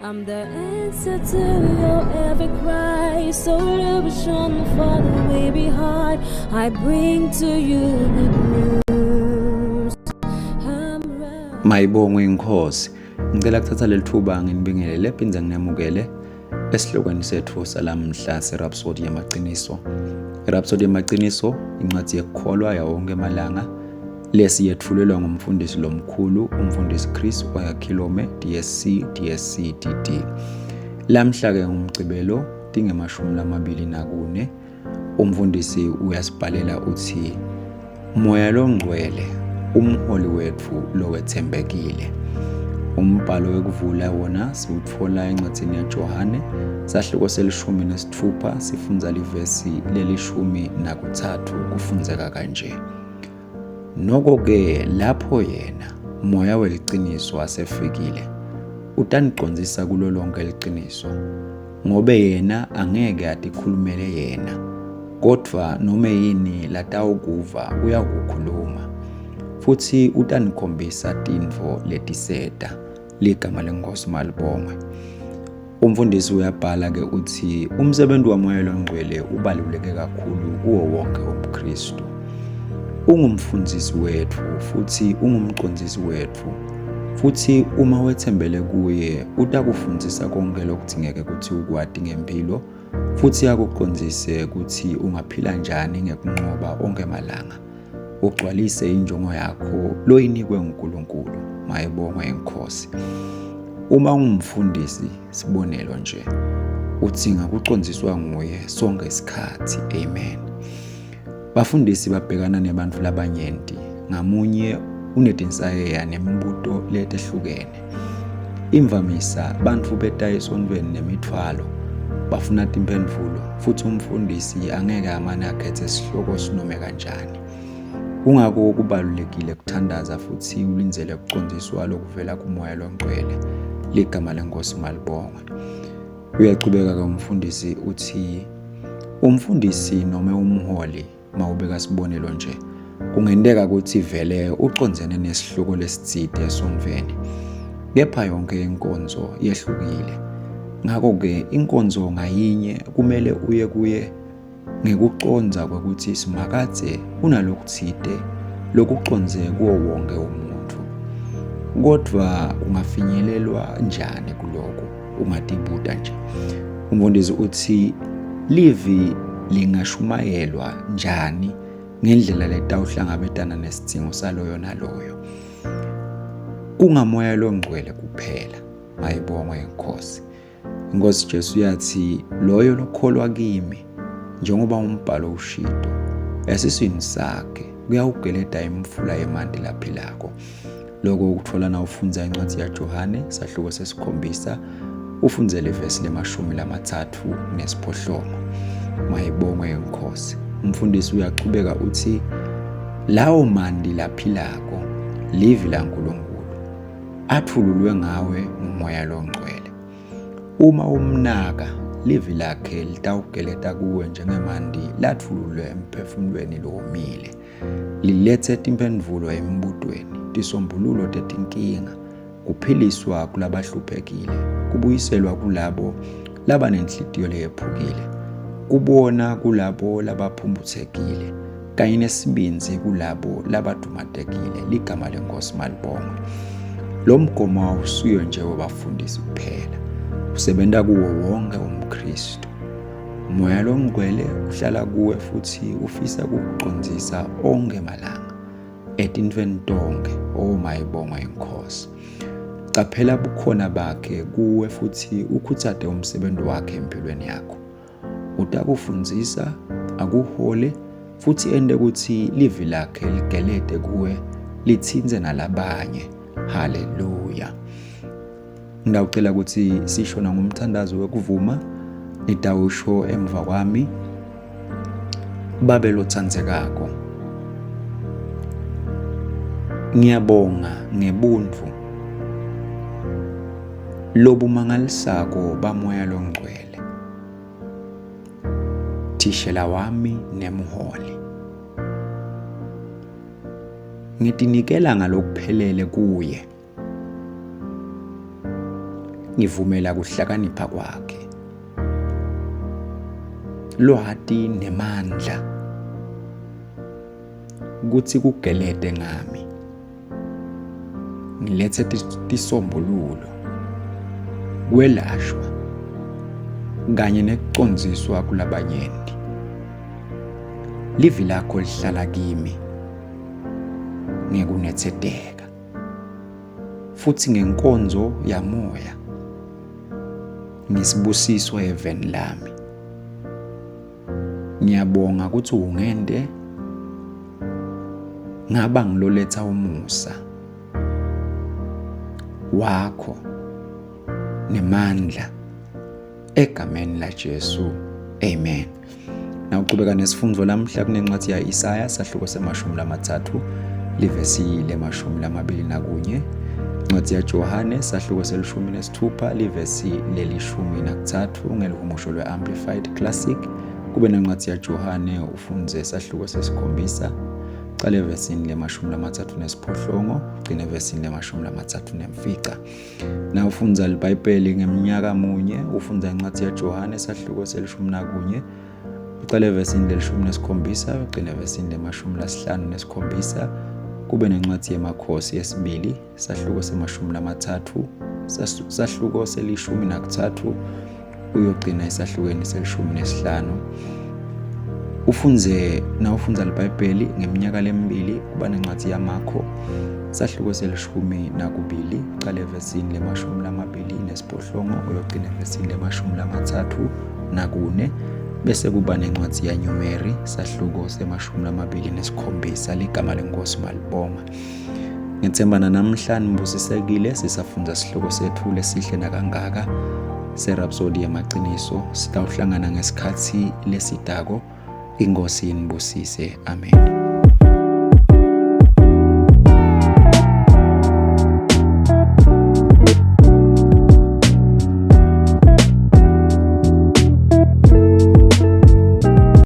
I'm the answer to your every cry. So illusion for the way behind. I bring to you good news. Mayibongwe inkosi. Ngicela kuthatha leli thuba nginibingelele phindze nginemukele esihlokweni sethu salamhla seRhapsody yamaqiniso. iRhapsody yamaqiniso incwadi yekukholwa yawonke amalanga lesiyethulelwa ngumfundisi lomkhulu umfundisi Chris Oyakhilome DSC DD. Lamhla ke ngumgcibelo dinge24. Umfundisi uyasibhalela uthi Moya longcwele umholi wethu lowethembekile. Umbhalo wekuvula wona siwutfola encwadini yaJohane sahluko se-16 sifunza livesi le-13 kufunzeka kanje. Noko-ke lapho yena moya weliqiniso asefikile utaniqondzisa kulo lonke iqiniso ngobe yena angeke atikhulumele yena kodwa noma yini latawukuva uyakukhuluma futhi utanikhombisa tintfo letiseta ligama lenkosi malibongwe. Umfundisi uyabhala ke uthi umsebenzi wamoya longcwele ubaluleke kakhulu kuwo wonke umKristu. Ungumfundisi wethu futhi ungumcondzisi wethu futhi uma wethembele kuye utakufundzisa konke lokudzingeke ukuthi ukwati ngempilo futhi akuqondzise ukuthi ungaphila njani ngekunqoba onke malanga ugcwalise injongo yakho loyinikwe nguNkulunkulu. Mayibongwe inkosi. Uma ungumfundisi sibonelo nje udzinga kucondziswa nguye sonke isikhathi. Amen. Bafundisi babhekana nebantfu labanyenti ngamunye unetinsayeya nemibuto letehlukene. Imvamisa bantfu beta esontfweni nemithwalo bafuna timphendvulo futhi umfundisi angeke amane akhetse sihloko sinome kanjani. Kungako kubalulekile kuthandaza futhi ulindzele kucondziswa lokuvela kumoya longcwele ligama lenkosi malibongwe. Uyachubeka ke umfundisi uthi umfundisi noma umholi mawubeka sibonelo nje kungendeka ukuthi vele ucondzene nesihloko lesitsite esontweni kepha yonke inkonzo yehlukile. Ngakho-ke inkonzo ngayinye kumele uye kuye ngekuconza kwekuthi simakadze unalokutsite lokuconze kuwo wonke umuntu. Kodwa ungafinyelelwa njani kuloko ungatibuta nje. Umfundisi uthi livi lingashumayelwa njani ngendlela letawuhlangabetana nesidzingo saloyo naloyo. Kungamoya longcwele kuphela. Mayibongwe inkosi. Inkosi Jesu yathi loyo lokholwa kimi njengoba umbhalo ushito esiswini sakhe kuyawugeleda imfula yemanti laphilako. Lokho ukuthola na ufunza incwadi yaJohane sahluko se-7 ufunzele ivesi le-38. Mayibongwe inkosi. Umfundisi uyaqhubeka uthi lawo mandi laphilako livi laNkulunkulu athululwe ngawe ngumoya longcwele. Uma umnaka livi lakhe litawugeleta kuwe njengemandi lathululwe emphefumulweni lowomile lilethe timphendvulo embutweni tisombululo tetinkinga kuphiliswa kulabahluphekile kubuyiselwa kulabo labanenhlitiyo leyephukile kubona kulabo labaphumbuthekile kanye nesibinzi kulabo labadumatekile ligama lenkosi malibongwe. Lo mgomo awusuyo nje wabafundisi kuphela usebenza kuwo wonke umKristu. Moya longcwele uhlala kuwe futhi ufisa kukucondzisa onke malanga etintfweni tonke. Mayibongwe inkosi. Caphela bukhona bakhe kuwe futhi ukhutsate umsebenzi wakhe empilweni yakho. Utakufundzisa akuhole futhi ende ukuthi livi lakhe ligelede kuwe litsinze nalabanye. Haleluya. Ngidawucela ukuthi sishona ngumthandazo wekuvuma nitawusho emva kwami. Babe lotsandzekako, ngiyabonga ngebuntu lobumangalisako bamoya longcwele, thishela wami nemholi. Ngitinikela ngalokuphelele kuye ngivumela kuhlakanipha kwakhe. Lwati nemandla kuthi kugelede ngami, ngilethe tisombululo, kwelashwa kanye nekucondziswa kulabanyenti. Livi lakho lihlala kimi ngekunethedeka futhi ngenkonzo yamoya, ngisibusiso eveni lami. Ngiyabonga ukuthi ungende ngaba ngiloletha umusa wakho nemandla egameni la Jesu. Amen. Nawuqhubeka nesifundo lamhla kunencwadi ya Isaya sahluko se-30 livesi le-21, incwadi ya Johane sahluko se-16 livesi le-13 ngelihumusho lwe-Amplified Classic. Kube nencwadi ya Johane ufunze sahluko se-7 qale evesini le-38 ugcine evesini le-34. Na ufunza iBhayibheli ngeminyaka munye, ufunza incwadi ya Johane sahluko se-11 uqale evesini le-17 ugcine evesini le-57. Kube nencwadi yeMakhosi yesibili sahluko se-30 sahluko se-13 uyogcina esahlukweni se-15. Ufunza iBhayibheli ngeminyaka lemibili, kuba nencwadi yaMakho sahluko se-12 qale evesini le-28 uyogcina evesini le-34. Bese kuba nencwadi yaNumeri sahluko se-27 ligama lenkosi malibonga. Ngithembana namhla nibusisekile sisafunda isihloko sethu lesihle nakangaka seRhapsody yamaqiniso. Sitawuhlangana ngesikhathi lesidako. Inkosi inibusise. Amen.